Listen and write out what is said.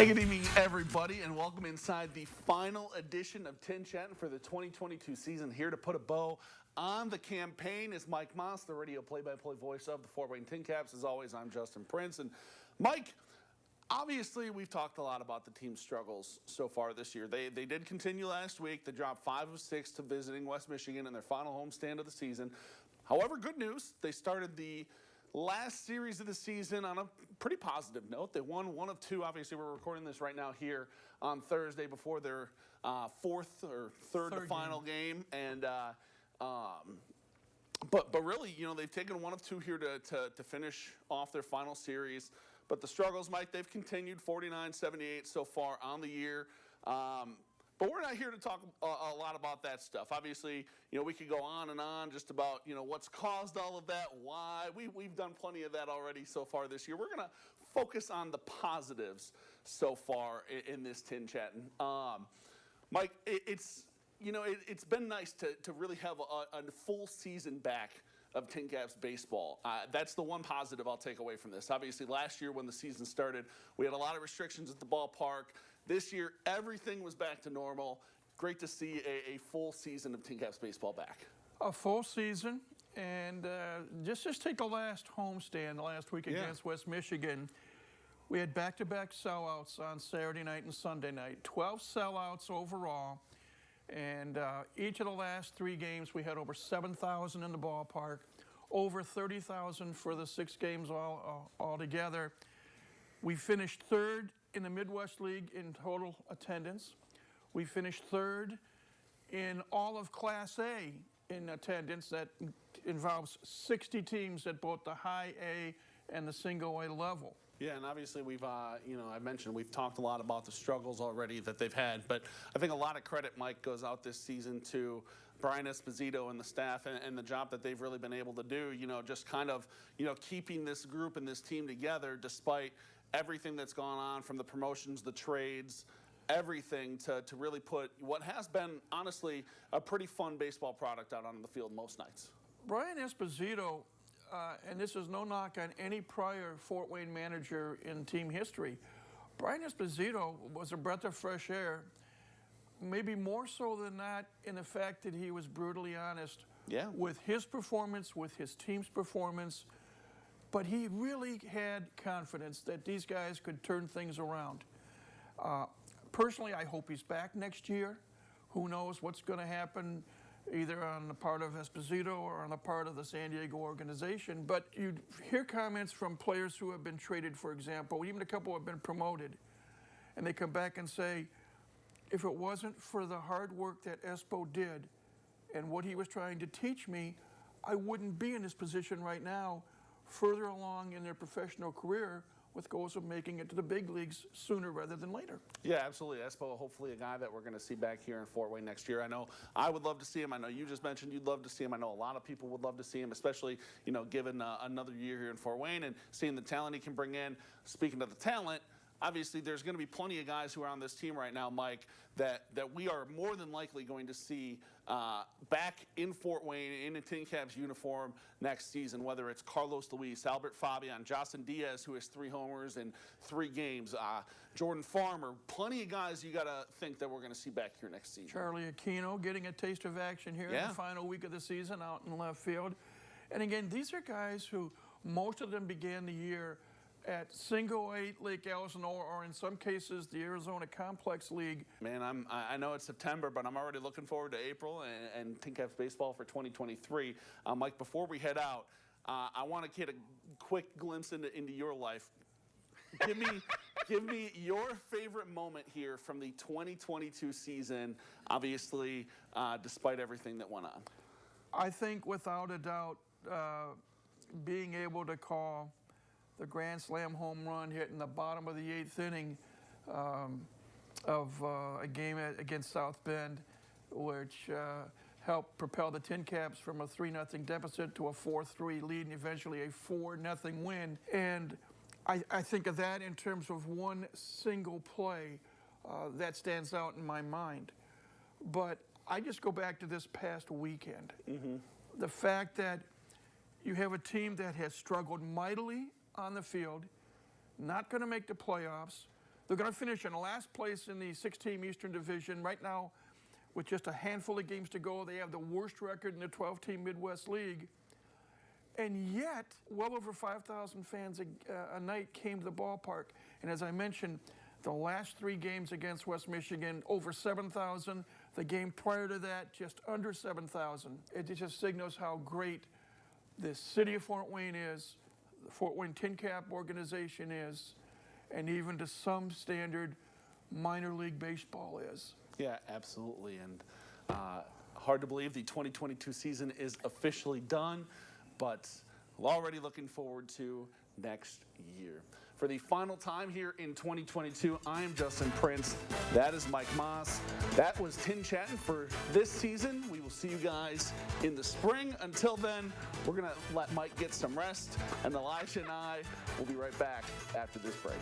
Hey, good evening, everybody, and welcome inside the final edition of TinChattin for the 2022 season. Here to put a bow on the campaign is Mike Moss, the radio play-by-play voice of the Fort Wayne TinCaps. As always, I'm Justin Prince. And Mike, obviously, we've talked a lot about the team's struggles so far this year. They did continue last week. They dropped 5 of 6 to visiting West Michigan in their final homestand of the season. However, good news, they started the last series of the season on a pretty positive note. They won 1 of 2. Obviously, we're recording this right now here on Thursday before their fourth or third to final game. And but really, you know, they've taken 1 of 2 here to finish off their final series. But the struggles, Mike, they've continued 49-78 so far on the year. But we're not here to talk a lot about that stuff. Obviously, you know, we could go on and on just about, you know, what's caused all of that, why. We've done plenty of that already so far this year. We're going to focus on the positives so far in this TinChattin. Mike, it's been nice to really have a full season back of TinCaps baseball. That's the one positive I'll take away from this. Obviously, last year when the season started, we had a lot of restrictions at the ballpark. This year, everything was back to normal. Great to see a full season of TinCaps baseball back. A full season, and just take the last homestand last week against West Michigan. We had back-to-back sellouts on Saturday night and Sunday night, 12 sellouts overall. And each of the last 3 games, we had over 7,000 in the ballpark, over 30,000 for the 6 games all together. We finished 3rd in the Midwest League in total attendance. We finished 3rd in all of Class A in attendance. That involves 60 teams at both the high A and the single A level. Yeah, and obviously we've, I mentioned we've talked a lot about the struggles already that they've had, but I think a lot of credit, Mike, goes out this season to Brian Esposito and the staff and the job that they've really been able to do, you know, just kind of, you know, keeping this group and this team together despite everything that's gone on, from the promotions, the trades, everything to really put what has been, honestly, a pretty fun baseball product out on the field most nights. Brian Esposito, and this is no knock on any prior Fort Wayne manager in team history, Brian Esposito was a breath of fresh air, maybe more so than that in the fact that he was brutally honest with his performance, with his team's performance. But he really had confidence that these guys could turn things around. Personally, I hope he's back next year. Who knows what's going to happen either on the part of Esposito or on the part of the San Diego organization. But you hear comments from players who have been traded, for example, even a couple have been promoted, and they come back and say, if it wasn't for the hard work that Espo did and what he was trying to teach me, I wouldn't be in this position right now, further along in their professional career with goals of making it to the big leagues sooner rather than later. Yeah, absolutely. Espo, hopefully a guy that we're going to see back here in Fort Wayne next year. I know I would love to see him. I know you just mentioned you'd love to see him. I know a lot of people would love to see him, especially, you know, given another year here in Fort Wayne and seeing the talent he can bring in. Speaking of the talent, obviously there's going to be plenty of guys who are on this team right now, Mike, that we are more than likely going to see back in Fort Wayne in a TinCaps uniform next season, whether it's Carlos Luis, Albert Fabian, Jocelyn Diaz, who has 3 homers in 3 games, Jordan Farmer, plenty of guys you got to think that we're going to see back here next season. Charlie Aquino getting a taste of action here in the final week of the season out in left field. And again, these are guys who, most of them began the year at single A Lake Elsinore, or in some cases the Arizona Complex League. Man, I know it's September, but I'm already looking forward to April and TinCaps baseball for 2023. Mike, before we head out, I want to get a quick glimpse into your life. Give me your favorite moment here from the 2022 season, obviously, despite everything that went on. I think without a doubt, being able to call the grand slam home run hit in the bottom of the 8th inning of a game against South Bend, which helped propel the TinCaps from a 3-0 deficit to a 4-3 lead and eventually a 4-0 win. And I think of that in terms of one single play that stands out in my mind. But I just go back to this past weekend. The fact that you have a team that has struggled mightily on the field, not going to make the playoffs, They're going to finish in last place in the 6-team Eastern Division. Right now, with just a handful of games to go, they have the worst record in the 12-team Midwest League. And yet, well over 5,000 fans a night came to the ballpark. And as I mentioned, the last 3 games against West Michigan, over 7,000. The game prior to that, just under 7,000. It just signals how great the city of Fort Wayne is, the Fort Wayne TinCap organization is, and even to some standard, minor league baseball is. Yeah, absolutely. And hard to believe the 2022 season is officially done, but we're already looking forward to next year. For the final time here in 2022, I am Justin Prince. That is Mike Moss. That was TinChattin for this season. We will see you guys in the spring. Until then, we're going to let Mike get some rest, and Elijah and I will be right back after this break.